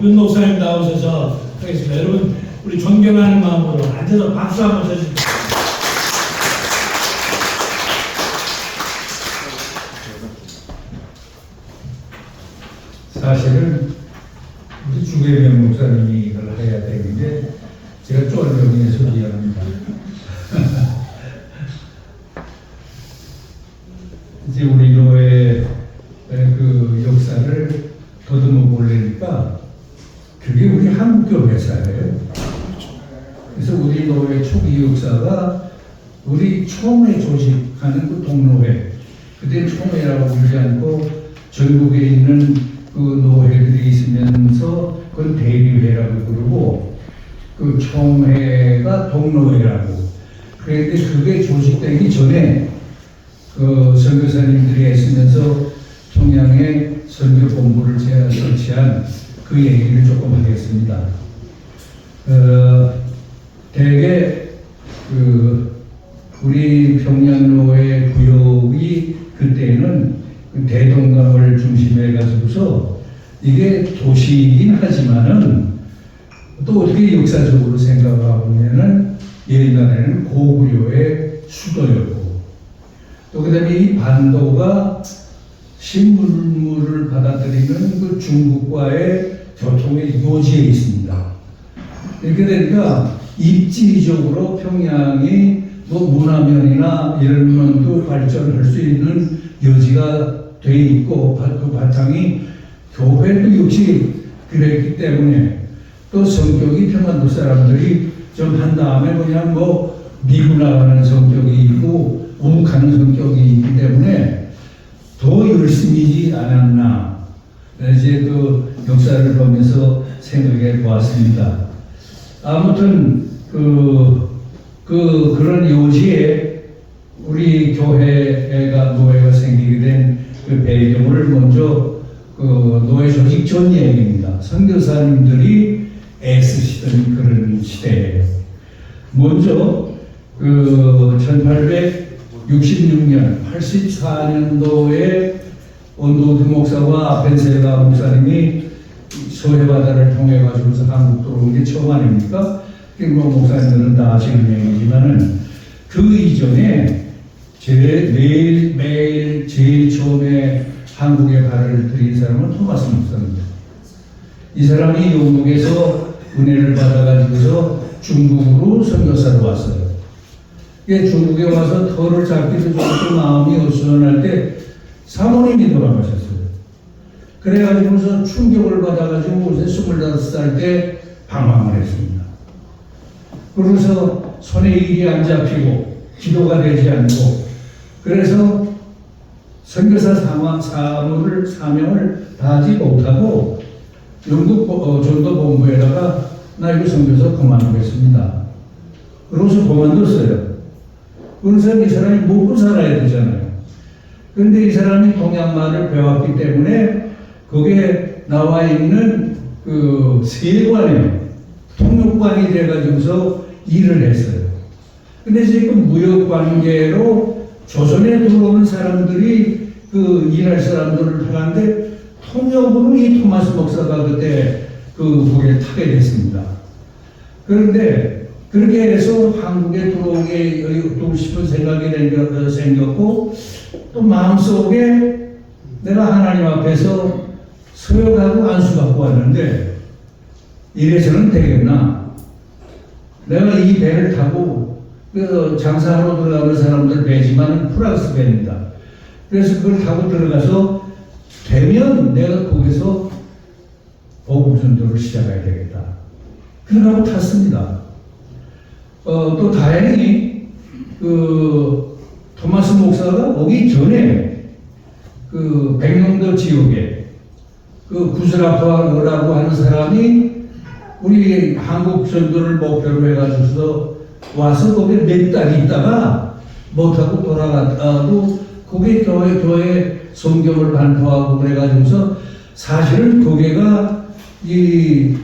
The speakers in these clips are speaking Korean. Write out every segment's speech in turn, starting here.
윤 목사님 나오셔서 하겠습니다. 여러분, 우리 존경하는 마음으로 앉아서 박수 한번 쳐주세요. 사실은 우리 주계명 목사님이 이걸 해야 되는데 제가 쫄병해서 미안합니다. 이제 우리 교회의 그 역사를 더듬어 보려니까 그게 우리 한국교 회사예요. 그래서 우리 교회 초기 역사가 우리 처음에 조직하는 그 동로회, 그때 총회라고 부르지 않고 전국에 있는 그 노회들이 있으면서 그건 대리회라고 부르고 그 총회가 동로회라고. 그런데 그게 조직되기 전에 그 선교사님들이 애쓰면서 평양에 선교본부를 설치한 그 얘기를 조금 하겠습니다. 대개 우리 평양로의 구역이 그때는 대동강을 중심해 가지고서 이게 도시이긴 하지만은 또 어떻게 역사적으로 생각하고 보면은 옛날에는 고구려의 수도였고 또 그다음에 이 반도가 신물물을 받아들이는 그 중국과의 교통의 요지에 있습니다. 이렇게 되니까 입지적으로 평양이 뭐 문화면이나 이런 면도 발전할 수 있는 여지가 돼 있고 그 바탕이 교회도 역시 그랬기 때문에 또 성격이 평안도 사람들이 좀 한 다음에 그냥 뭐 미국 나가는 성격이 있고 우묵하는 성격이 있기 때문에 더 열심히지 않았나 이제 그 역사를 보면서 생각해 보았습니다. 아무튼 그런 요지에 우리 교회가 노회가 생기게 된 그 배경을 먼저 그 노회 조직 전 얘기입니다. 선교사님들이 애쓰시던 그런 시대예요. 먼저 그 1866년 84년도에 온도드 목사와 아펜셀가 목사님이 소해바다를 통해 가지고서 한국 들어온 게 처음 아닙니까? 뭐 목사님들은 다 아시는 얘기지만은 그 이전에 매일 제일 처음에 한국에 발을 들인 사람은 토마스 목사입니다. 이 사람이 영국에서 은혜를 받아가지고서 중국으로 선교사로 왔어요. 중국에 와서 터를 잡기도 좀 마음이 어수선할 때 사모님이 돌아가셨어요. 그래가지고서 충격을 받아가지고 25살 때 방황을 했습니다. 그러고서 손에 일이 안 잡히고 기도가 되지 않고 그래서 선교사 사명을 다하지 못하고 영국 전도본부에다가 나 이거 선교사 그만두겠습니다. 그러고서 그만뒀어요. 그래서 이 사람이 먹고 살아야 되잖아요. 그런데 이 사람이 동양말을 배웠기 때문에 거기에 나와 있는 그 세관에 통역관이 돼가지고서 일을 했어요. 근데 지금 무역 관계로 조선에 들어오는 사람들이 그 일할 사람들을 하는데 통역으로 이 토마스 목사가 그때 그 거기에 타게 됐습니다. 그런데 그렇게 해서 한국에 들어오고 싶은 생각이 생겼고 또 마음속에 내가 하나님 앞에서 서역하고 안수받고 왔는데 이래서는 되겠나? 내가 이 배를 타고 그 장사하러 들어가는 사람들 배지만 프랑스 배입니다. 그래서 그걸 타고 들어가서 되면 내가 거기서 복음 전도를 시작해야 되겠다. 그러고 탔습니다. 또 다행히 그 토마스 목사가 오기 전에 그 백령도 지역에 그 구슬아파라고 하는 사람이 우리 한국 전도를 목표로 해가지고서 와서 거기 몇 달 있다가 못하고 돌아가고 거기 교회 성경을 반포하고 그래가지고서 사실은 거기가 이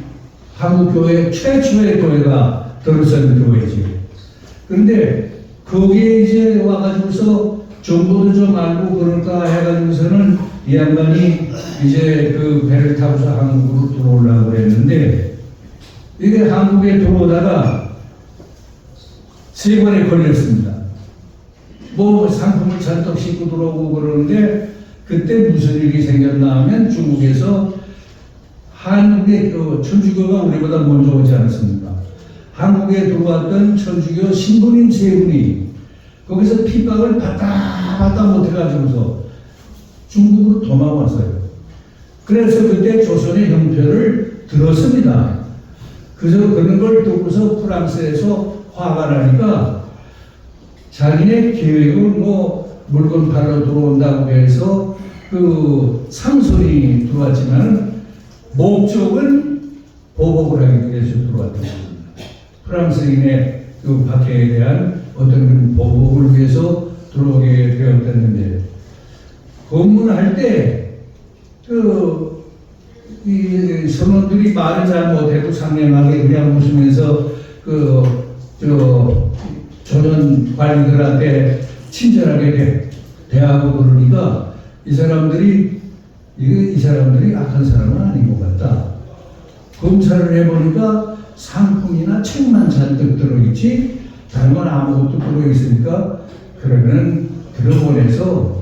한국 교회 최초의 교회가 들어선 교회지. 그런데 거기에 이제 와가지고서 정보도 좀 알고 그럴까 해가지고서는 이 양반이 이제 그 배를 타고서 한국으로 들어오려고 했는데 이게 한국에 들어오다가 3번에 걸렸습니다. 뭐 상품을 잔뜩 싣고 들어오고 그러는데 그때 무슨 일이 생겼나 하면 중국에서 한국의 천주교가 우리보다 먼저 오지 않았습니까? 한국에 들어왔던 천주교 신부님 3분이 거기서 핍박을 받다 못해가지고서 중국으로 도망왔어요. 그래서 그때 조선의 형편을 들었습니다. 그래서 그런 걸 듣고서 프랑스에서 화가 나니까 자기네 계획은 뭐 물건 팔러 들어온다고 해서 그 상선이 들어왔지만 목적은 보복을 하기 위해서 들어왔던 겁니다. 프랑스인의 그 박해에 대한 어떤 보복을 위해서 들어오게 되었다는데 검문할 때 이 선원들이 말을 잘 못해도 상냥하게 그냥 웃으면서 조선 관리들한테 친절하게 대하고 그러니까 이 사람들이 악한 사람은 아닌 것 같다. 검사를 해보니까 상품이나 책만 잔뜩 들어있지 다른 건 아무것도 들어있으니까 그러면 들어보내서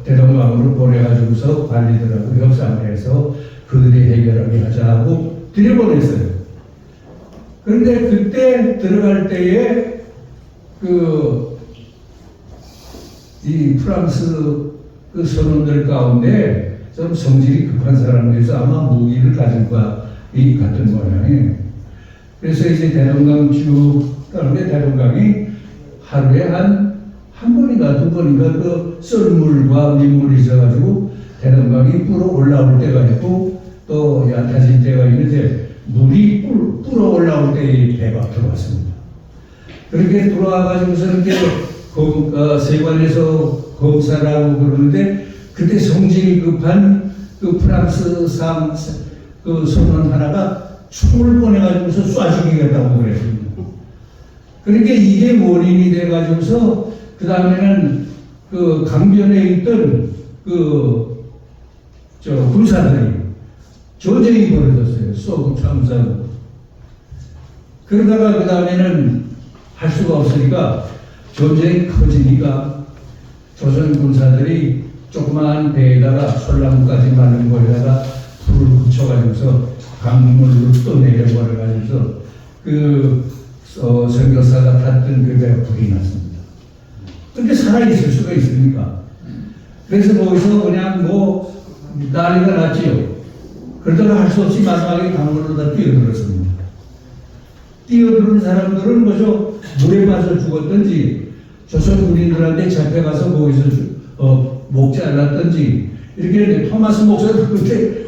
대동강으로 보내가지고서 관리들하고 협상을 해서 그들이 해결하게 하자고 들여보냈어요. 그런데 그때 들어갈 때에 이 프랑스 그 선원들 가운데 좀 성질이 급한 사람에서 아마 무기를 가진 이 같은 모양이에요. 그래서 이제 대동강 쭉 가는데 대동강이 하루에 한 번인가 2번인가 그 썰물과 민물이 있어가지고 대동강이 불어 올라올 때가 있고 또 얕아질 때가 있는데 물이 불어 올라올 때 배가 들어왔습니다. 그렇게 들어와가지고서 이렇게 세관에서 검사를 하고 그러는데 그때 성질이 급한 그 프랑스 그 선원 하나가 총을 꺼내가지고서 쏴 죽이겠다고 그랬습니다. 그러니까 이게 원인이 돼가지고서 그 다음에는 그 강변에 있던 군사들이 전쟁이 벌어졌어요. 쏘고 참사고. 그러다가 그 다음에는 할 수가 없으니까 전쟁이 커지니까 조선 군사들이 조그마한 배에다가 솔나무까지 마른 거에다가 불을 붙여가지고서 강물로 또 내려버려가지고서 선교사가 탔던 그 배가 불이 났습니다. 근데 살아있을 수가 있습니까? 그래서 거기서 그냥 난리가 났지요. 그러다가 할 수 없이 마지막에 강물로 다 뛰어들었습니다. 뛰어드는 사람들은 물에 빠져 죽었든지 조선 군인들한테 잡혀가서 거기서 목 잘랐든지 이렇게 했는데 토마스 목사도 그때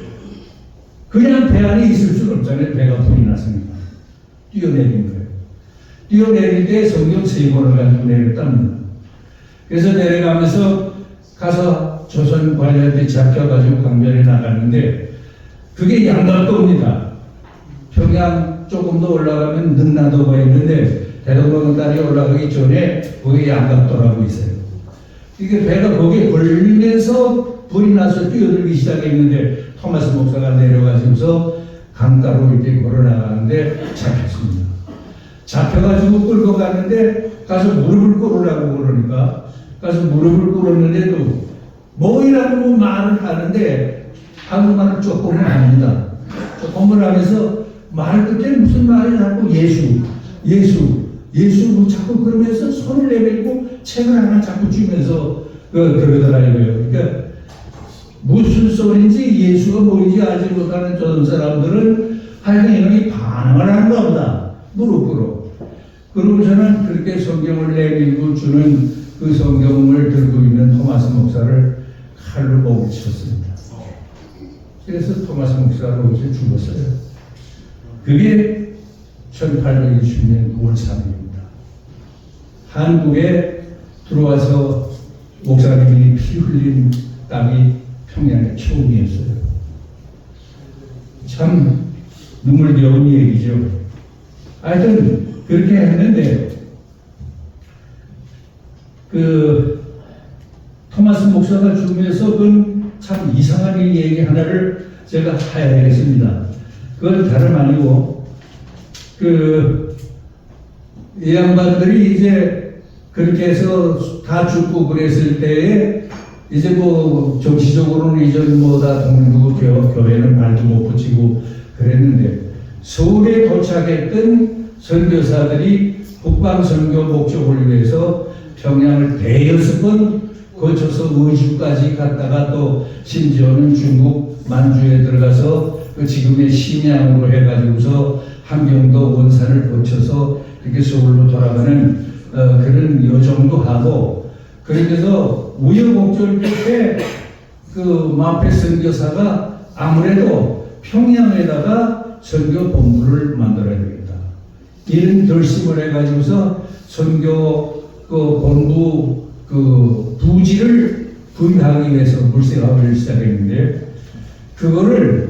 그냥 배 안에 있을 수는 없잖아요. 배가 불이 났으니까. 뛰어내린 거예요. 뛰어내릴 때 성경 3번을 가지고 내렸답니다. 그래서 내려가면서 가서 조선 관리한테 잡혀가지고 강변에 나갔는데 그게 양갑도입니다. 평양 조금 더 올라가면 능라도가 있는데 대동강다리 올라가기 전에 거기 양갑도라고 있어요. 이게 배가 거기에 걸리면서 불이 나서 뛰어들기 시작했는데 토마스 목사가 내려가지고서 강가로 이렇게 걸어나가는데 잡혔습니다. 잡혀가지고 끌고 갔는데 가서 무릎을 꿇으라고 그러니까 가서 무릎을 꿇었는데도 뭐이라고 말을 하는데 한국말을 조금은 합니다. 조금은 하면서 말 끝에 무슨 말이 자꾸 예수 뭐 자꾸 그러면서 손을 내밀고 책을 하나 자꾸 쥐면서 그러더라고요. 그러니까 무슨 소리인지 예수가 뭔지 알지 못하는 저런 사람들은 하여간 이놈이 반응을 하는가 보다. 무릎 꿇어. 그러고서는 그렇게 성경을 내밀고 주는 그 성경을 들고 있는 토마스 목사를 칼로 목을 쳤습니다. 그래서 토마스 목사가 거기서 죽었어요. 그게 1860년 5월 3일입니다. 한국에 들어와서 목사님이 피 흘린 땅이 평양의 처음이었어요. 참 눈물겨운 얘기죠. 하여튼 그렇게 했는데 토마스 목사가 죽으면서 그건 참 이상한 얘기 하나를 제가 해야겠습니다. 그건 다름 아니고 이 양반들이 이제 그렇게 해서 다 죽고 그랬을 때에 이제 뭐 정치적으로는 이전 뭐다 동부 교회는 발도 못 붙이고 그랬는데 서울에 도착했던 선교사들이 북방 선교 목적을 위해서 평양을 대여섯 번 거쳐서 의주까지 갔다가 또 심지어는 중국 만주에 들어가서 그 지금의 심양으로 해가지고서 함경도 원산을 거쳐서 이렇게 서울로 돌아가는 그런 여정도 하고 그렇게 해서 우여곡절 끝에 그 마페 선교사가 아무래도 평양에다가 선교 본부를 만들어야 되겠다. 이런 결심을 해가지고서 선교 본부 부지를 구입하기 위해서 물색하기를 시작했는데 그거를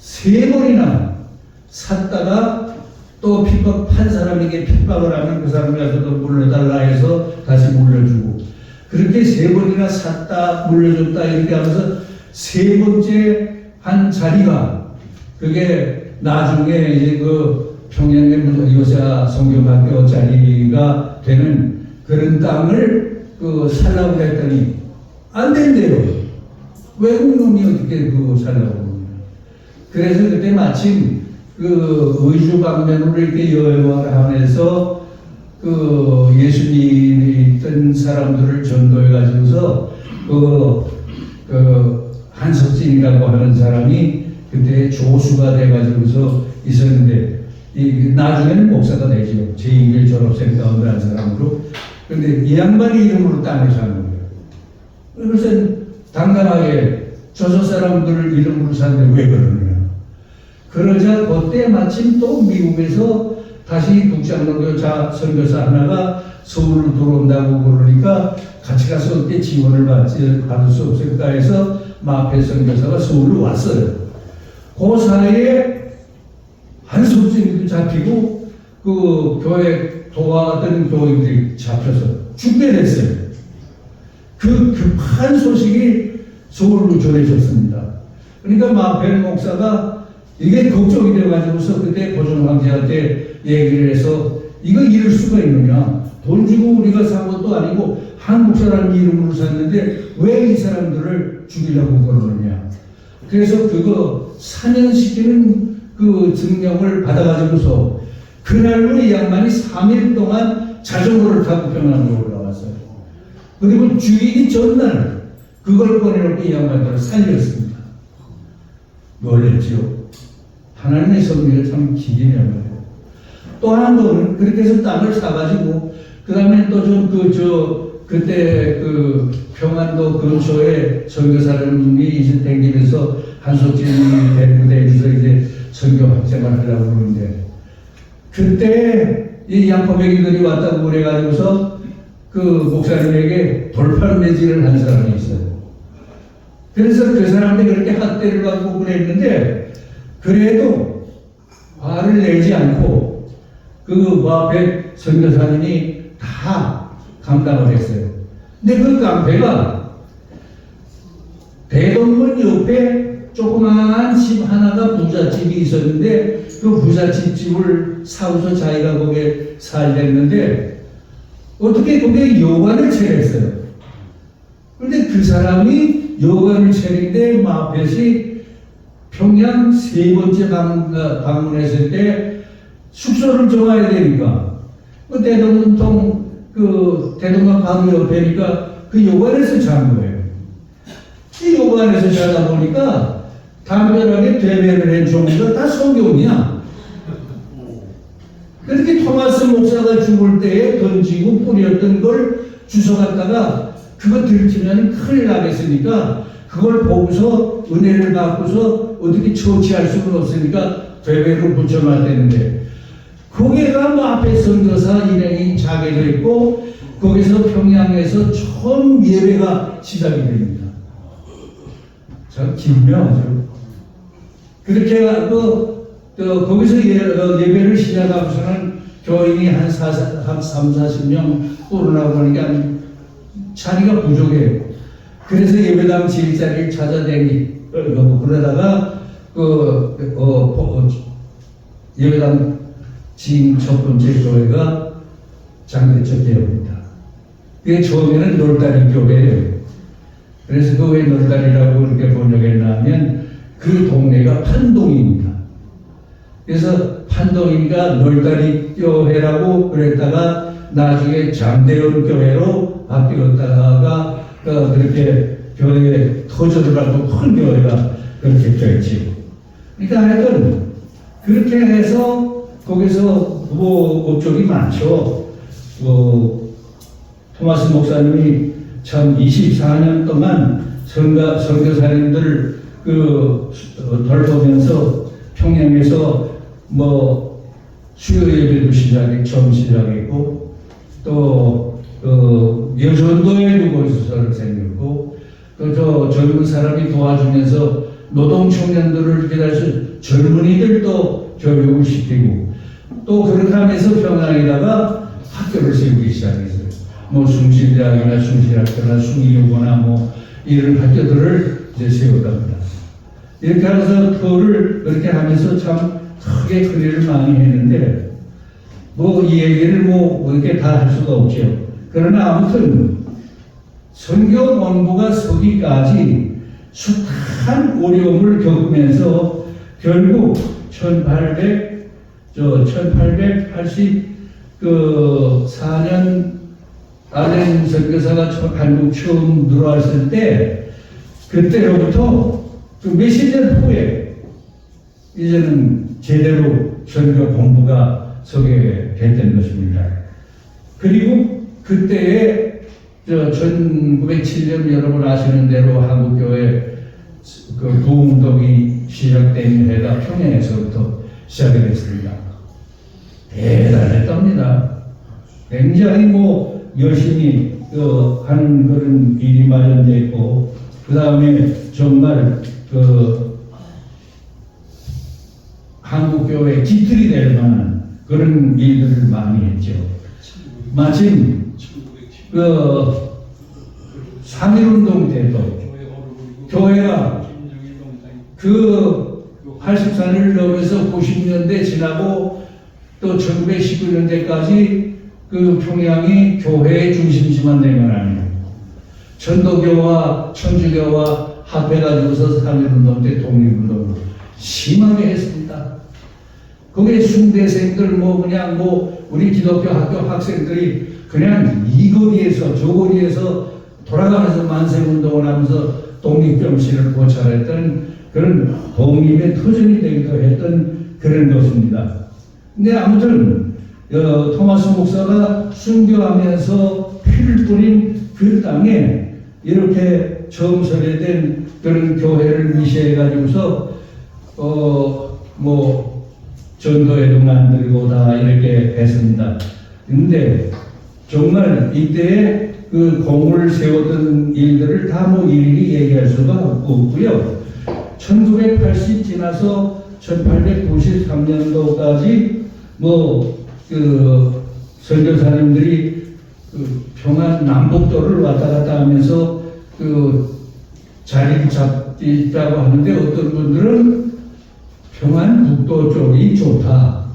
3번이나 샀다가 또 핍박한 사람에게 핍박을 하면 그 사람이 가서 또 물려달라 해서 다시 물려주고 그렇게 3번이나 샀다 물려줬다 이렇게 하면서 3번째 한 자리가 그게 나중에 이제 그 평양의 요사 성경학교 자리가 되는 그런 땅을 살라고 했더니 안 된대요. 외국놈이 어떻게 살라고 그러냐. 그래서 그때 마침 의주 방면으로 이렇게 여행을 하면서 예수님이 있던 사람들을 전도해 가지고서 한석진이라고 하는 사람이 그때 조수가 돼 가지고서 있었는데 나중에는 목사가 되죠. 제2일 졸업생 가운데 한 사람으로. 그런데 이 양반이 이름으로 땅을 사는 거예요. 그래서 당당하게 저서 사람들을 이름으로 사는데 왜 그러느냐. 그러자 그때 마침 또 미국에서 다시 북장로교 선교사 하나가 서울로 들어온다고 그러니까 같이 가서 어떻게 지원을 받을 수 없을까 해서 마페 선교사가 서울로 왔어요. 그 사이에 한석진도 잡히고 그 교회 도와던 교인들이 잡혀서 죽게 됐어요. 그 급한 소식이 서울로 전해졌습니다. 그러니까 마페 목사가 이게 걱정이 돼가지고서 그때 고종 황제한테 얘기를 해서 이거 이럴 수가 있느냐. 돈 주고 우리가 산 것도 아니고 한국 사람 이름으로 샀는데 왜 이 사람들을 죽이려고 그러느냐. 그래서 그거 사면시키는 그 증명을 받아가지고서 그날로 이 양반이 3일 동안 자전거를 타고 평양으로 올라왔어요. 그리고 죽이기 전날 그걸 꺼내놓고 이 양반들을 살렸습니다. 놀랬죠. 하나님의 섭리가 참 기이해요. 또 한 번은 그렇게 해서 땅을 사가지고 그 다음에 또 그때 평안도 근처에 선교사님이 이제 댕기면서 한석진이 대구대에서 이제 선교 확장을 하려고 그러는데 그때 이 양포백이들이 왔다고 그래가지고서 그 목사님에게 돌판 매질을 한 사람이 있어요. 그래서 그 사람한테 그렇게 학대를 받고 그랬는데 그래도 화를 내지 않고 그 마페 선교사님이 다 감당을 했어요. 근데 그 깡패가 대동문 옆에 조그마한 집 하나가 부잣집이 있었는데 그 부잣집을 사고서 자기가 거기에 살랬는데 어떻게 거기에 여관을 차렸어요. 그런데 그 사람이 여관을 차린데 마펫이 평양 3번째 방문했을 때 숙소를 정해야 되니까 그 대동강 바로 옆에니까 그 여관에서 잔 거예요. 이 여관에서 자다 보니까 담벼락에 대배를 한 종류가 다 성경이야. 그렇게 토마스 목사가 죽을 때에 던지고 뿌렸던 걸 주워갔다가 그거 들키면 큰일 나겠으니까 그걸 보고서 은혜를 받고서 어떻게 처치할 수는 없으니까 대배로 붙여놨다는데 거기가 앞에 선교사 일행이 자게 됐고 거기서 평양에서 처음 예배가 시작이 됩니다. 참 기묘하죠. 그렇게 해서 거기서 예배를 시작하고서는 교인이 한 3, 40명 오르나고 하니까 자리가 부족해요. 그래서 예배당 지휘자리를 찾아다니고 그러다가 예배당 지금 첫 번째 교회가 장대적 교회입니다. 그게 처음에는 놀다리 교회예요. 그래서 그 왜 놀다리라고 이렇게 번역했냐면 그 동네가 판동입니다. 그래서 판동이니까 놀다리 교회라고 그랬다가 나중에 장대원 교회로 바뀌었다가 그렇게 교회에 터져들어가고 큰 교회가 그렇게 됐지요. 그러니까 하여튼 그렇게 해서 거기서 업적이 많죠. 토마스 목사님이 참 24년 동안 선교사님들 돌보면서 평양에서 수요 예배도 처음 시작했고 또 여전도에도 거기서 생겼고 또 저 젊은 사람이 도와주면서 노동 청년들을 기다려서 젊은이들도 교육을 시키고 또 그렇게 하면서 평양에다가 학교를 세우기 시작했어요. 숭실대학이나 숭실학교나 숭이유고나 이런 학교들을 이제 세웠답니다. 이렇게 하면서 그거를 그렇게 하면서 참 크게 큰일을 많이 했는데 이 얘기를 이렇게 다 할 수가 없죠. 그러나 아무튼 선교 본부가 서기까지 숱한 어려움을 겪으면서 결국 1884년 알렌 선교사가 한국 처음 들어왔을 때 그때로부터 몇십 년 후에 이제는 제대로 선교 본부가 서게 됐던 것입니다. 그리고 그때에 1907년 여러분 아시는 대로 한국교회 부흥동이 시작된 해가 평양에서부터 시작이 됐습니다. 대단했답니다. 굉장히 열심히 하는 그런 일이 마련되어 있고 그 다음에 정말 한국교회 깃들이 될 만한 그런 일들을 많이 했죠. 마침 3.1운동 때도 교회가 84년을 넘어서 90년대 지나고 또 1919년대까지 평양이 교회의 중심지만 된 건 아니에요. 전도교와 천주교와 합해가지고서 3.1운동 때 독립운동을 심하게 했습니다. 거기에 순대생들 우리 기독교 학교 학생들이 그냥 이 거리에서 저 거리에서 돌아가면서 만세운동을 하면서 독립정신을 고찰했던 그런 독립의 터전이 되기도 했던 그런 것입니다. 근데 아무튼 토마스 목사가 순교하면서 피를 뿌린 그 땅에 이렇게 처음 설계된 그런 교회를 위시해가지고서 전도회도 만들고 다 이렇게 했습니다. 근데 정말 이때에 그 공을 세웠던 일들을 다 일일이 얘기할 수가 없고요. 1980 지나서 1893년도까지 선교사님들이 평안 남북도를 왔다 갔다 하면서 자리를 잡자고 하는데 어떤 분들은 평안 북도 쪽이 좋다.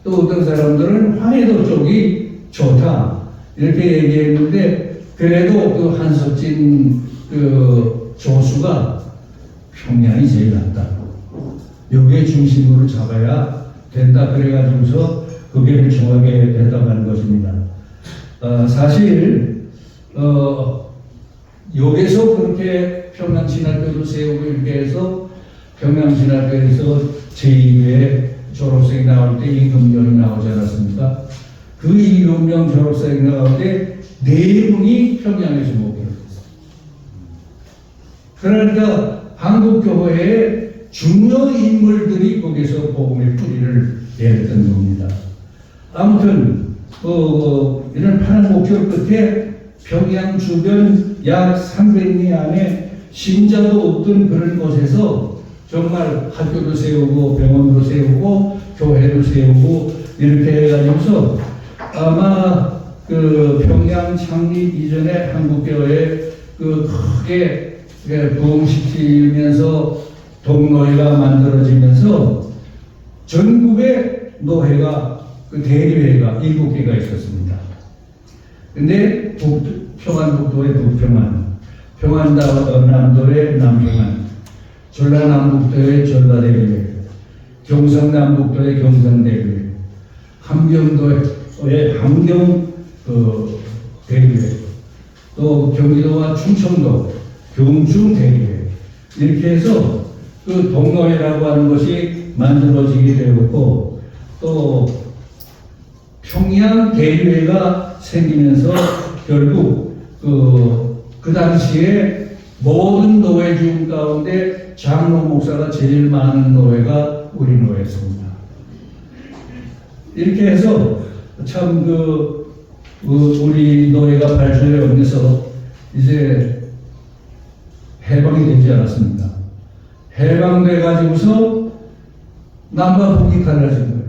또 어떤 사람들은 황해도 쪽이 좋다. 이렇게 얘기했는데 그래도 한석진 조수가 평양이 제일 낫다. 여기에 중심으로 잡아야 된다. 그래가지고서 그게 정확하게 대답하는 것입니다. 사실 여기서 그렇게 평양진학교도 세우고 이렇게 해서 평양진학교에서 제2회 졸업생이 나올 때 이금명이 나오지 않았습니까? 그 이금명 졸업생이 나올 때 4분이 평양에서 목회했어요. 그러니까 한국교회의 중요 인물들이 거기서 복음의 뿌리를 내렸던 겁니다. 아무튼 이런 파란 목표 끝에 평양 주변 약 300리 안에 신자도 없던 그런 곳에서 정말 학교도 세우고 병원도 세우고 교회도 세우고 이렇게 해가지고서 아마 평양 창립 이전에 한국교회 그 크게 부흥시키면서 동노회가 만들어지면서 전국에 노회가 그 대리회가 7개가 있었습니다. 근데 평안북도의 북평안, 평안남도의 남평안, 전라남북도의 전라대교회, 경상남북도의 경상대교회, 함경도의 함경 대교회, 또 경기도와 충청도 경중대교회, 이렇게 해서 그 동노회라고 하는 것이 만들어지게 되었고, 또 평양 대교회가 생기면서 결국 그 당시에 모든 노회 중 가운데 장로 목사가 제일 많은 노회가 우리 노회였습니다. 이렇게 해서 참 우리 노회가 발전하면서 이제 해방이 되지 않았습니다. 해방돼 가지고서 남과 북이 갈라진 거예요.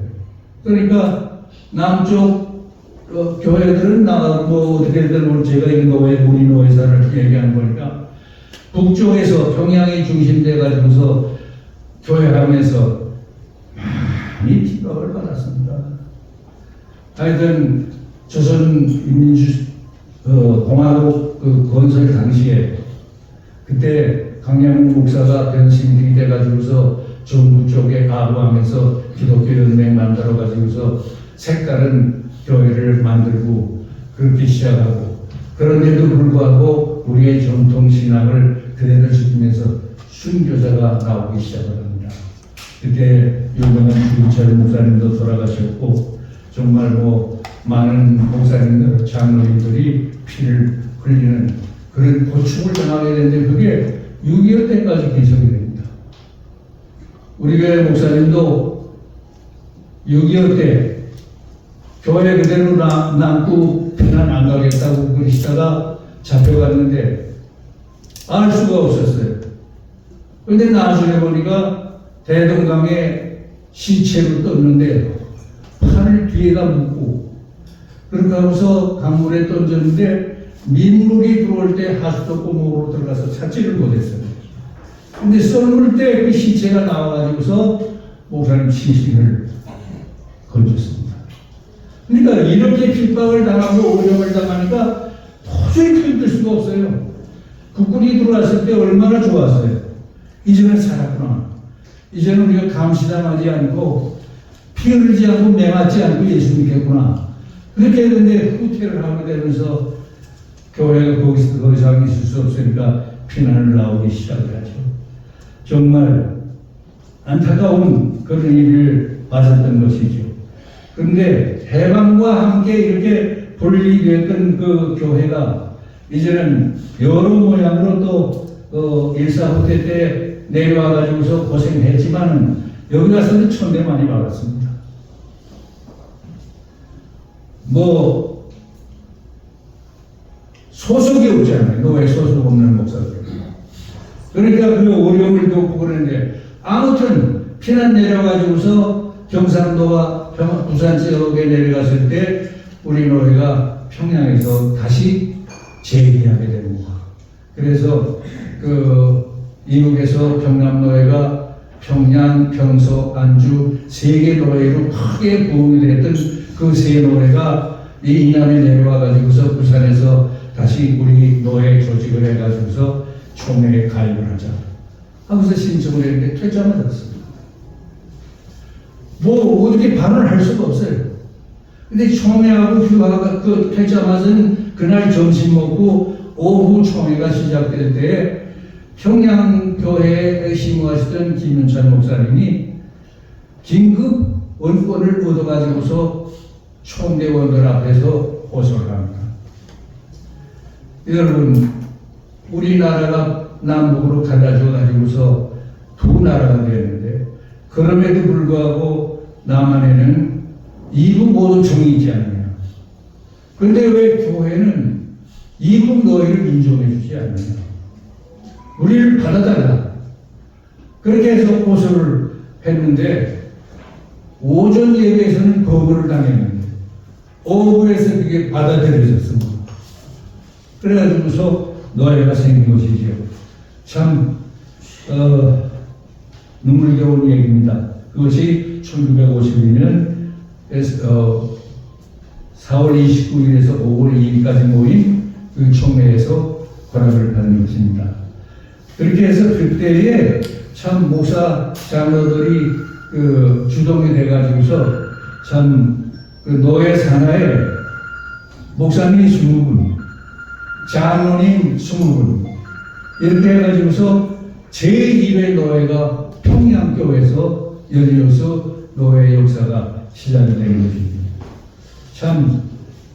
그러니까 남쪽 교회들은 뭐 어떻게든 제가 이 노회, 우리 노회사를 얘기하는 거니까 북쪽에서 평양이 중심돼 가지고서 교회하면서 많이 피박을 받았습니다. 하여튼 조선인민공화국 그 건설 당시에 그때 강양훈 목사가 변심이 돼가지고서 전국 쪽에 아부하면서 기독교 연맹 만들어 가지고서 색다른 교회를 만들고 그렇게 시작하고, 그런데도 불구하고 우리의 전통 신앙을 그대로 지키면서 순교자가 나오기 시작을 합니다. 그때 유명한 김철 목사님도 돌아가셨고, 정말 뭐 많은 목사님들, 장로님들이 피를 흘리는 그런 고충을 당하게 되는데 그게 6.25 때까지 계속이 됩니다. 우리 교회 목사님도 6.25 때 교회 그대로 남고 편안 안 가겠다고 그러시다가 잡혀갔는데 알 수가 없었어요. 그런데 나중에 보니까 대동강에 시체로 떴는데 팔을 뒤에다 묶고 그렇게 하고서 강물에 던졌는데 민물이 들어올 때 하수도 구멍으로 들어가서 찾지를 못했어요. 근데 썰물 때 그 시체가 나와가지고서 목사님 시신을 건졌습니다. 그러니까 이렇게 핍박을 당하고 오염을 당하니까 도저히 견딜 수가 없어요. 국군이 들어왔을 때 얼마나 좋았어요. 이제는 살았구나. 이제는 우리가 감시당하지 않고 피 흘리지 않고 매맞지 않고 예수 믿겠구나. 그렇게 했는데 후퇴를 하게 되면서 교회가 거기서 더 이상 있을 수 없으니까 피난을 나오기 시작을 하죠. 정말 안타까운 그런 일을 맞았던 것이죠. 그런데 해방과 함께 이렇게 분리되었던 그 교회가 이제는 여러 모양으로 또 일사후퇴 때 내려와가지고서 고생했지만은 여기 가서는 천대 많이 받았습니다. 뭐 소속이 없잖아요. 노예 소속 없는 목사들. 그러니까 그 어려움을 겪고 그러는데 아무튼 피난 내려가지고서 경상도와 부산 지역에 내려갔을 때 우리 노예가 평양에서 다시 재기하게 됩니다. 그래서 그 이북에서 경남노예가 평양, 평소, 안주 3개 노예로 크게 부흥이 됐던 그 3노예가 이 이남에 내려와 가지고서 부산에서 다시 우리 노예 조직을 해가지고서 총회에 가입을 하자 하고서 신청을 했는데 퇴짜 맞았습니다. 뭐 어떻게 반응할 수가 없어요. 근데 총회하고 휴가가 그 퇴짜 맞은 그날 점심 먹고 오후 총회가 시작될 때 평양교회에 심우하시던 김윤찬 목사님이 긴급 원권을 얻어가지고서 총대원들 앞에서 호소를 합니다. 여러분, 우리나라가 남북으로 갈라져 가지고서 두 나라가 되었는데 그럼에도 불구하고 남한에는 이북 모두 정이 있지 않느냐. 그런데 왜 교회는 이북 너희를 인정해 주지 않느냐. 우리를 받아달라. 그렇게 해서 호소를 했는데 오전 예배에서는 거부를 당했는데 오후에서 그게 받아들여졌습니다. 그래가지고서 노예가 생긴 것이죠. 참 눈물겨운 얘기입니다. 그것이 1952년 4월 29일에서 5월 2일까지 모인 그 총회에서 허락을 받은 것입니다. 그렇게 해서 그때에 참 목사 장로들이 그 주동이 돼가지고서 참 그 노예 산하에 목사님 20분, 장로님 20분 이렇게 해가지고서 제1회 노예가 평양교회에서 열려서 노예 역사가 시작이 되는 것입니다. 참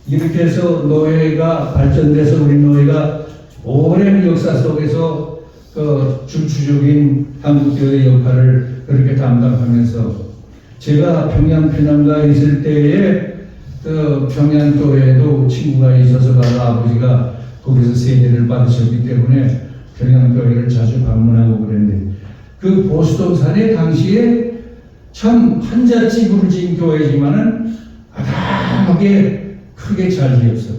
이렇게 해서 노예가 발전돼서 우리 노예가 오랜 역사 속에서 그 중추적인 한국교회 역할을 그렇게 담당하면서 제가 평양 피난가에 있을 때에 그 평양교회에도 친구가 있어서 바로 아버지가 거기서 세례를 받으셨기 때문에 평양교회를 자주 방문하고 그랬는데 그 보스턴산에 당시에 참 한자집을 지은 교회지만은 아담하게 크게 잘 지었어요.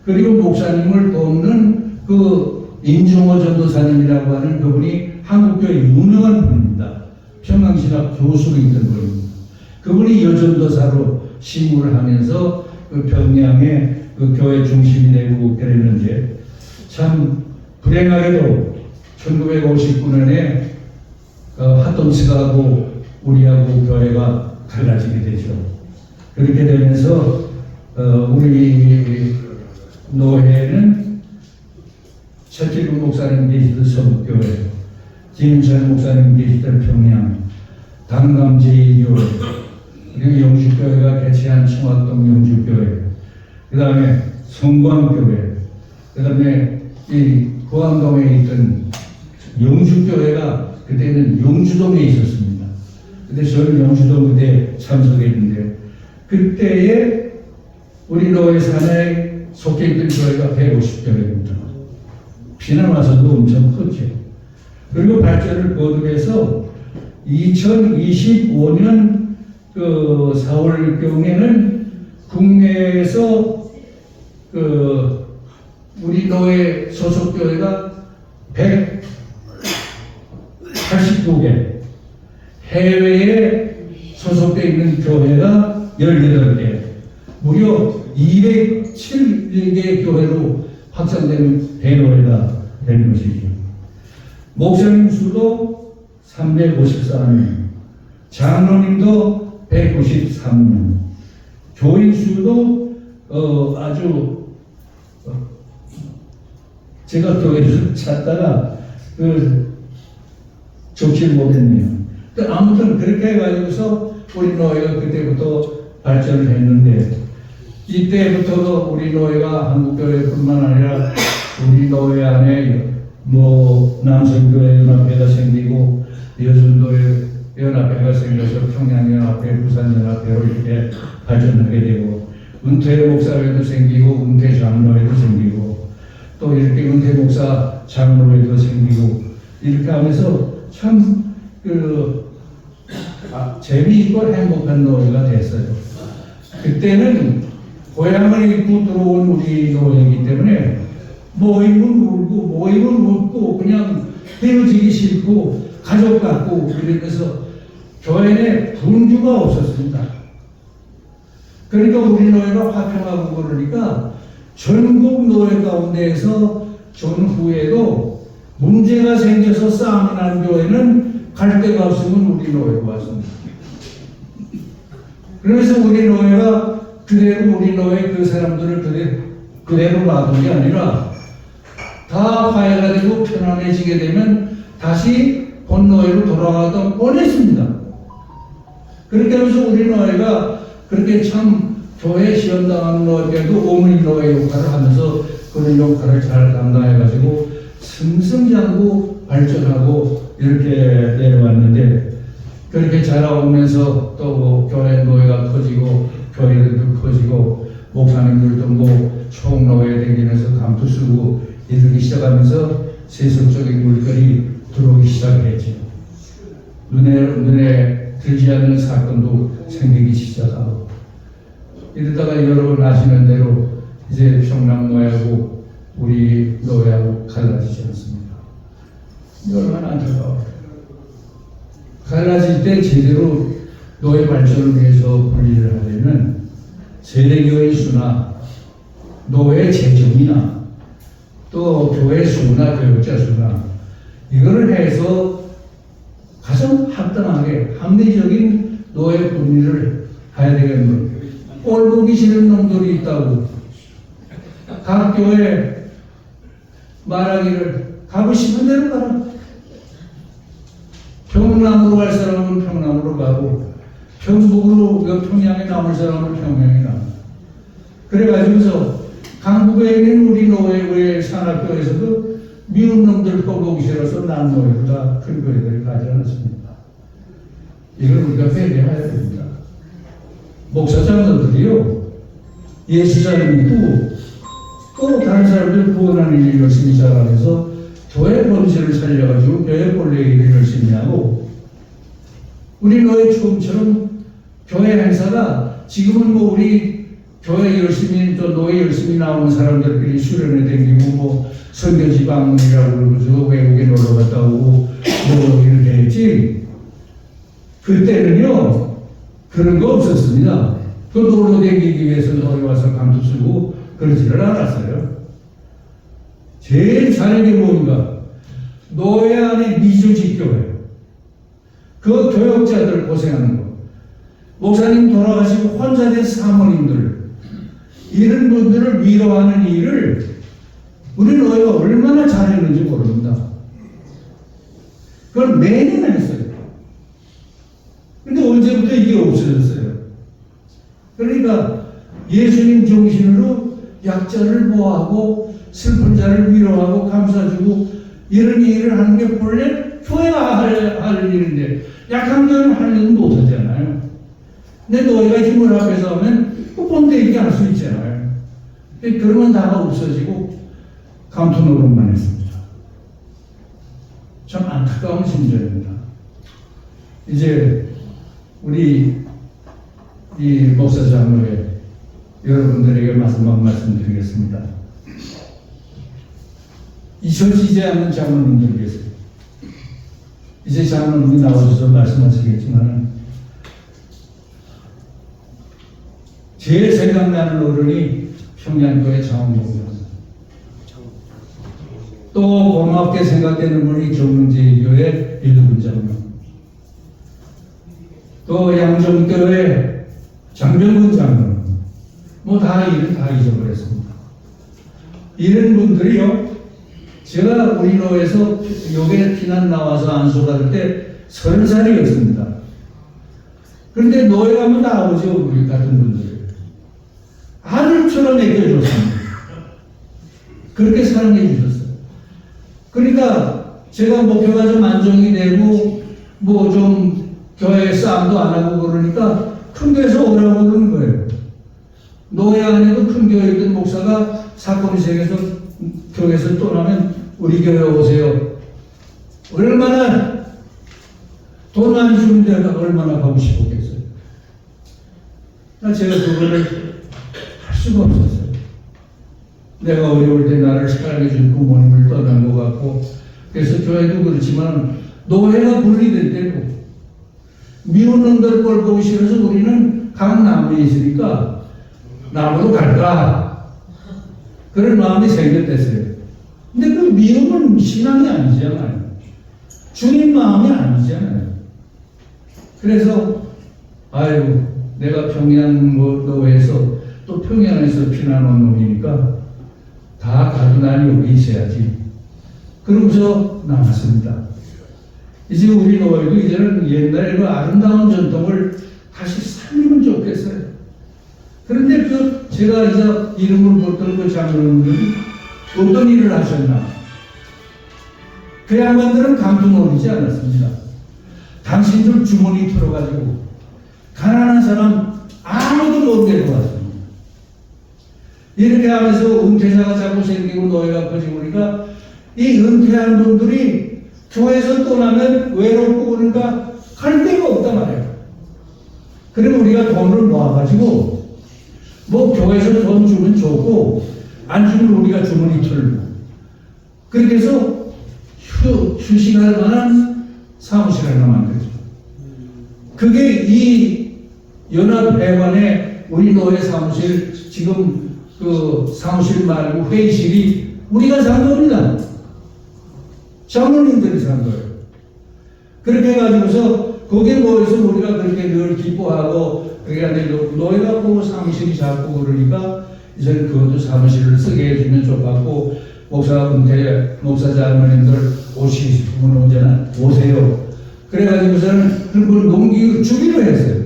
그리고 목사님을 돕는 그 임종호 전도사님이라고 하는 그분이 한국교회 유명한 분입니다. 평양신학 교수로 있던 분입니다. 그분이 여전도사로 심무를 하면서 그 평양의 그 교회 중심이 되고 그랬는데 참 불행하게도 1959년에 하동스하고 우리하고 교회가 갈라지게 되죠. 그렇게 되면서 우리 노회는 최필구 목사님 계시던 서북교회, 김인철 목사님 계시던 평양, 당감 제2교회, 그리고 영주교회가 개최한 청학동 영주교회, 그 다음에 성광교회, 그 다음에 이 고항동에 있던 영주교회가 그때는 영주동에 있었습니다. 근데 저는 영주동 그때 참석했는데 그때에 우리 노회산에 속해 있던 교회가 150교회입니다. 비난 와서도 엄청 컸죠. 그리고 발전을 거듭해서 2025년 그 4월경에는 국내에서 그 우리 노회 소속 교회가 189개, 해외에 소속되어 있는 교회가 18개, 무려 207개 교회로 확장되는 대노회가 되는 것이죠. 목사님 수도 354명, 장로님도 193명, 교인 수도 아주 제가 교회를 찾다가 좋지 못했네요. 아무튼 그렇게 해가지고서 우리 노예가 그때부터 발전을 했는데 이때부터 우리 노예가 한국교회뿐만 아니라 우리 노예 안에 뭐 남성교회 연합회가 생기고 여성교회 연합회가 생겨서 평양연합회, 부산연합회로 이렇게 발전하게 되고 은퇴 목사회도 생기고 은퇴 장로회도 생기고 또 이렇게 은퇴 목사 장로회도 생기고 이렇게 하면서 참 재미있고 행복한 노예가 됐어요. 그때는 고향을 잃고 들어온 우리 노예이기 때문에 모임은 울고 모임은 웃고 그냥 헤어지기 싫고 가족 같고 이러면서 교회 분주가 없었습니다. 그러니까 우리 노예가 화평하고 그러니까 전국 노예 가운데에서 전후에도 문제가 생겨서 싸움이 난 교회는 갈 데가 없으면 우리 노예가 왔습니다. 그래서 우리 노예가 그대로 우리 노예 그 사람들을 그대로 놔둔 게 아니라 다 화해가 되고 편안해지게 되면 다시 본 노예로 돌아가던 뻔했습니다. 그렇게 하면서 우리 노예가 그렇게 참 교회 시험당하는 노예에도 어머니 노예 역할을 하면서 그런 역할을 잘 감당해가지고 승승장구 발전하고 이렇게 내려왔는데 그렇게 자라오면서 또 교회 노예가 커지고 교회들도 커지고 목사님들도 뭐 총노예 되면서 감투 쓰고 이러기 시작하면서 세속적인 물결이 들어오기 시작했죠. 눈에 들지 않는 사건도 생기기 시작하고 이러다가 여러분 아시는 대로 이제 평양 노예하고 우리 노예하고 이게 얼마나 안타까워요. 갈라질 때 제대로 노예 발전을 위해서 분리를 하려면 세례교회 수나 노예 재정이나 또 교회 수나 교육자 수나 이거를 해서 가장 합당하게 합리적인 노예 분리를 해야 되겠는 거예요. 꼴 보기 싫은 놈들이 있다고 각 교회 말하기를 가고 싶은 대로 가라. 평남으로 갈 사람은 평남으로 가고 평북으로 평양에 남을 사람은 평양에 나. 그래가지고서 강북에 있는 우리 노예의 산악교에서도 미운 놈들 꼴보기 싫어서 난 노예보다 큰 교회들이 가지 않았습니다. 이걸 우리가 배려해야 됩니다. 목사장들이요 예수자를 믿고 또 다른 사람들 구원하는 일 열심히 잘하면서 교회 본질을 살려가지고 교회 본래 일을 열심히 하고 우리 노예 처음처럼 교회 행사가 지금은 뭐 우리 교회 열심히 또 노예 열심히 나오는 사람들끼리 수련회 댕기고 뭐 선교지 방문이라고 그러고 외국에 놀러 갔다 오고 뭐 이렇게 했지 그때는요 그런 거 없었습니다. 그 놀러 댕기기 위해서 노예 와서 감투 쓰고 그러지를 않았어요. 제일 잘하는 게 뭔가 노예 안에 미주직교회 그 교역자들 고생하는 거 목사님 돌아가시고 혼자 된 사모님들 이런 분들을 위로하는 일을 우리 노예가 얼마나 잘했는지 모릅니다. 그걸 매년 했어요. 근데 언제부터 이게 없어졌어요? 그러니까 예수님 정신으로 약자를 보호하고 슬픈 자를 위로하고 감싸주고 이런 일을 하는 게 본래 교회가 할 일인데 약한 교회는 할 일은 못하잖아요. 근데 노예가 힘을 합해서 하면 본대 있게 할 수 있잖아요. 그러면 다가 없어지고 감투 노릇만 했습니다. 참 안타까운 심정입니다. 이제 우리 이 목사 장로회 여러분들에게 마지막 말씀드리겠습니다. 잊혀지지 않는 장로님들 계세요. 이제 장로님이 나와줘서 말씀하시겠지만 제일 생각나는 어른이 평양교회 장로입니다. 또 고맙게 생각되는 분이 정문제교회 일군 장로, 또 양정교회 장병근 장로, 뭐 다 이름 다 잊어버렸습니다. 이런 분들이요, 제가 우리 노에서 요게 피난 나와서 안수받을 때 30살이었습니다. 그런데 노예 가면 나오죠, 우리 같은 분들. 아들처럼 애껴줬습니다. 그렇게 사랑해 주셨어요. 그러니까 제가 목표가 좀 안정이 되고 뭐 좀 교회 싸움도 안 하고 그러니까 큰 교회에서 오라고 그러는 거예요. 노예 안에도 큰 교회 있던 목사가 사건이 생겨서 교회에서 떠나면 우리 교회 오세요. 얼마나 돈 많이 주는 데가 얼마나 가고 싶었겠어요. 제가 그거를 할 수가 없었어요. 내가 어려울 때 나를 사랑해준 부모님을 떠난 것 같고, 그래서 교회도 그렇지만 노예가 분리될 때고 미운 놈들 꼴 보기 싫어서 우리는 강남에 있으니까 남으로 갈까 그런 마음이 생겼댔어요. 근데 그 미움은 신앙이 아니잖아요. 주님 마음이 아니잖아요. 그래서 아유 내가 평양 노예에서 또 평양에서 피난 온 놈이니까 다 가도 난 여기 있어야지. 그러고서 남았습니다. 이제 우리 노예도 이제는 옛날에 그 아름다운 전통을 다시 살리면 좋겠어요. 그런데 그 제가 이제 이름을 못 들은 장로님들이 어떤 일을 하셨나? 그 양반들은 감동어리지 않았습니다. 당신들 주머니 털어가지고 가난한 사람 아무도 못 데리고 왔습니다. 이렇게 하면서 은퇴자가 자꾸 생기고 노예가 커지고 그러니까 이 은퇴한 분들이 교회에서 떠나면 외롭고 그러니까 갈 데가 없단 말이에요. 그러면 우리가 돈을 모아가지고 뭐 교회에서 돈 주면 좋고 안 주면 우리가 주머니 털고 그렇게 해서 휴식할 만한 사무실 하나 만들죠. 그게 이 연합회관의 우리 노회 사무실, 지금 그 사무실 말고 회의실이 우리가 산 겁니다. 장로님들이 산 거예요. 그렇게 해가지고서 거기에 모여서 우리가 그렇게 늘 기뻐하고, 그러니까 노예가 보고 사무실이 작고 그러니까 이제는 그것도 사무실을 쓰게 해주면 좋겠고, 목사 장로님들 오시고 싶으면 언제나 오세요. 그래가지고서는 그걸 주기로 했어요.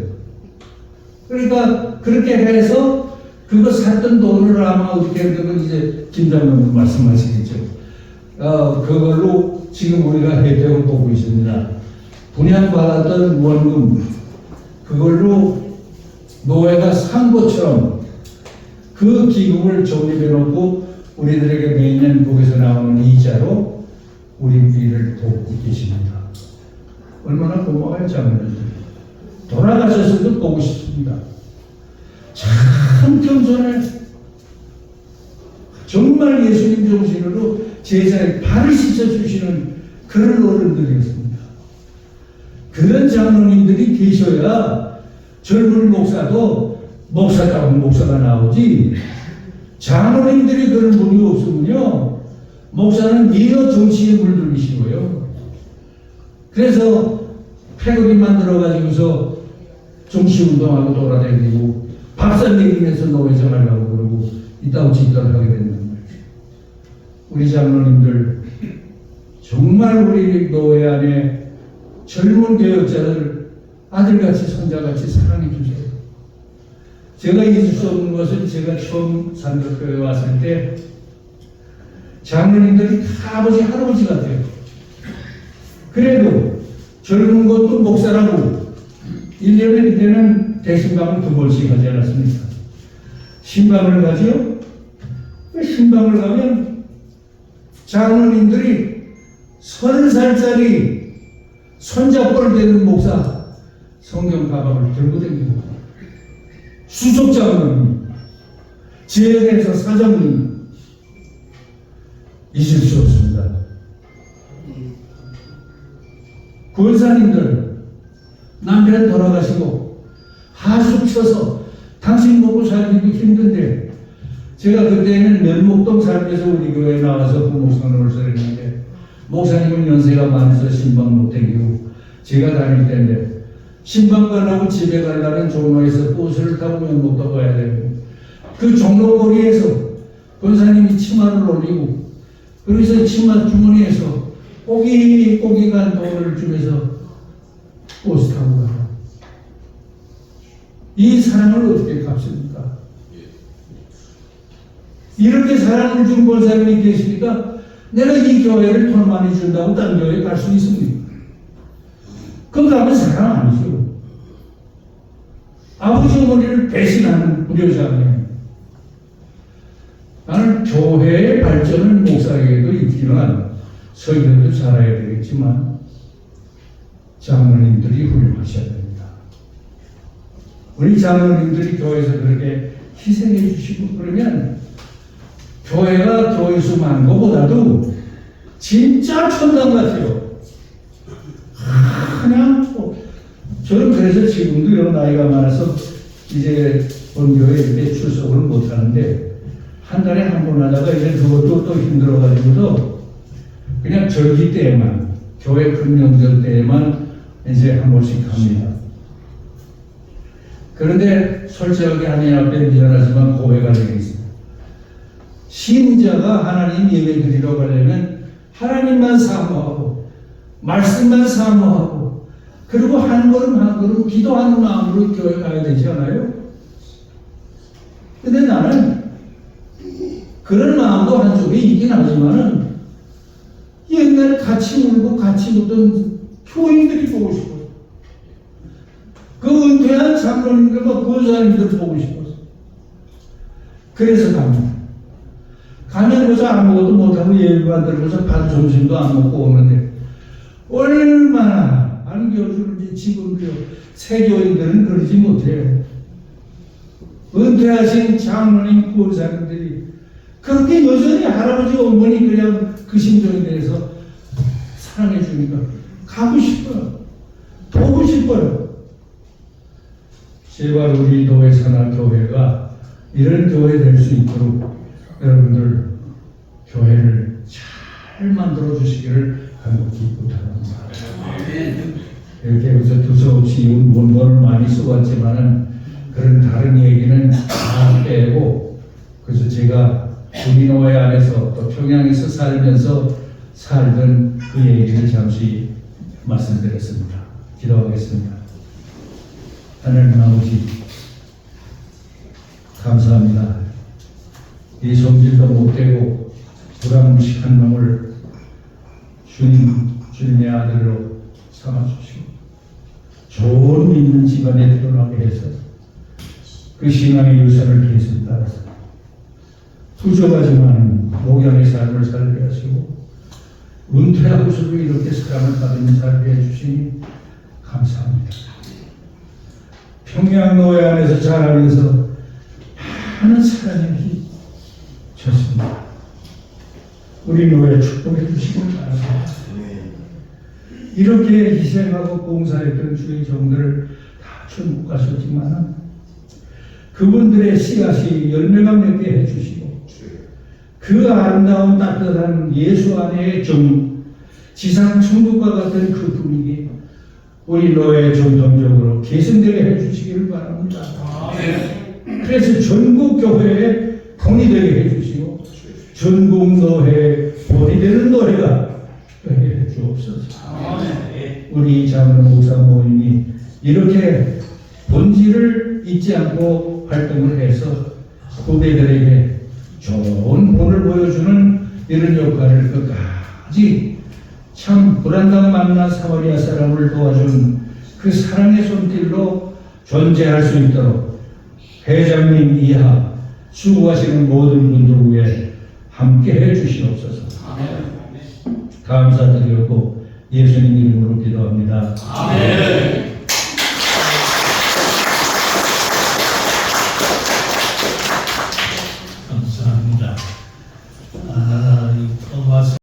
그러니까 그렇게 해서 그거 샀던 돈을 아마 어떻게 했든 이제 김 장로님 말씀하시겠죠. 그걸로 지금 우리가 혜택을 보고 있습니다. 분양받았던 원금, 그걸로 노예가 산 것처럼 그 기금을 적립해놓고 우리들에게 매년 거기서 나오는 이자로 우리 일을 돕고 계십니다. 얼마나 고마워요, 장로님들. 돌아가셨어도 보고 싶습니다. 참 겸손해. 정말 예수님 정신으로 제자의 발을 씻어주시는 그런 어른들이었습니다. 그런 장로님들이 계셔야 젊은 목사도 목사다운 목사가 나오지, 장로님들이 그런 분이 없으면요, 목사는 미어 정치에 물들이시고요. 그래서 패거리 만들어가지고서 정치운동하고 돌아다니고 박사 내리면서 노회장 하려고 그러고 이따 짓거리를 하게 된단 말이죠. 우리 장로님들 정말 우리 노회 안에 젊은 교역자들 아들같이 손자같이 사랑해 주세요. 제가 잊을 수 없는 것은 제가 처음 산덕교회 왔을 때 장로님들이 다 아버지 할아버지 같아요. 그래도 젊은 것도 목사라고 1년에 그때는 대신방을 2번씩 하지 않았습니까? 신방을 가지요? 그 신방을 가면 장로님들이 30살짜리 손잡벌 되는 목사 성경 가방을 들고 다닙니다. 수석 장로님, 지역에서 사장님, 잊을 수 없습니다. 권사님들, 남편 돌아가시고 하숙 쳐서 당신 먹고 살기도 힘든데, 제가 그때는 면목동 살면서 우리 교회에 나와서 부목사님을 했는데, 목사님은 연세가 많아서 신방 못 다니고 제가 다닐 때인데, 신방 가려고 집에 가려면 종로에서 버스를 타고 면목동 가야 되고, 그 종로거리에서 권사님이 치마를 올리고, 그래서 치마 주머니에서 꼬기꼬기간 돈을 주면서 버스 타고 가요. 이 사랑을 어떻게 갚습니까? 이렇게 사랑을 준 권사님이 계시니까 내가 이 교회를 돈 많이 준다고 다른 교회에 갈 수 있습니까? 그럼 가면 사랑 아니죠. 아버지 어머니를 배신하는 불효자네. 나는 교회의 발전은 목사에게도 있지만 설교도 잘해야 되겠지만 장로님들이 훌륭하셔야 됩니다. 우리 장로님들이 교회에서 그렇게 희생해 주시고 그러면 교회가 교회수 많은 것보다도 진짜 천당 같아요. 그냥 저는 그래서 지금도 이런 나이가 많아서 이제 본교회 이렇게 출석을 못하는데 한 달에 한 번 하다가 이제 그것도 또 힘들어가지고서 그냥 절기 때에만, 교회 큰 명절 때에만 이제 한 번씩 합니다. 그런데 솔직하게 하나님 앞에 미안하지만 고백할 일이 있습니다. 신자가 하나님 예배 드리러 가려면 하나님만 사모하고 말씀만 사모하고 그리고 한 걸음 한 걸음 기도하는 마음으로 교회 가야 되지 않아요? 근데 나는 그런 마음도 한쪽에 있긴 하지만은 옛날에 같이 울고 같이 웃던 교인들이 보고 싶어요. 그 은퇴한 장로님들과 권사님들 보고 싶어서. 그래서 갑니다. 가면 그저 아무것도 못하고 예배만 들고서 반 점심도 안 먹고 오는데 얼마나 안겨주는지 지금도요. 새 교인들은 그러지 못해요. 은퇴하신 장로님 권사님들이 그렇게 여전히 할아버지 어머니 그냥 그 심정에 대해서 사랑해 주니까 가고 싶어요. 보고 싶어요. 제발 우리 노회사나 교회가 이런 교회 될 수 있도록 여러분들 교회를 잘 만들어 주시기를 간곡히 부탁합니다. 이렇게 해서 두서없이 원본을 많이 써왔지만은 그런 다른 얘기는 다 빼고, 그래서 제가 우리 노회 안에서 또 평양에서 살면서 살던 그 얘기를 잠시 말씀드렸습니다. 기도하겠습니다. 하나님 아버지, 감사합니다. 이 성질도 못되고 불합리식한 놈을 주님의 아들로 삼아주시고 좋은 믿는 집안에 태어나게 해서 그 신앙의 유산을 계속 따라서 부족하지만 목양의 삶을 살게 하시고 은퇴하고서도 이렇게 사랑을 받으며 살게 해주시니 감사합니다. 평양노회 안에서 자라면서 많은 사랑이 졌습니다. 우리 노회 축복해 주시길 바랍니다. 이렇게 희생하고 봉사했던 주의 종들을 다 천국 가셨지만 그분들의 씨앗이 열매가 맺게 해주시고 그 아름다운 따뜻한 예수 안의 종, 지상 천국과 같은 그 분위기 우리 노예 전통적으로 계승되게 해주시기를 바랍니다. 그래서 전국 교회에 본이 되게 해주시고 전국 노회에 본이 되는 노회가 되게 해주옵소서. 우리 장로 목사 모임이 이렇게 본질을 잊지 않고 활동을 해서 후배들에게 좋은 본을 보여주는 이런 역할을 끝까지 참 불안당 만나 사마리아 사람을 도와준 그 사랑의 손길로 존재할 수 있도록 회장님 이하 수고하시는 모든 분들 위해 함께 해주시옵소서. 감사드리고 예수님 이름으로 기도합니다. 아멘.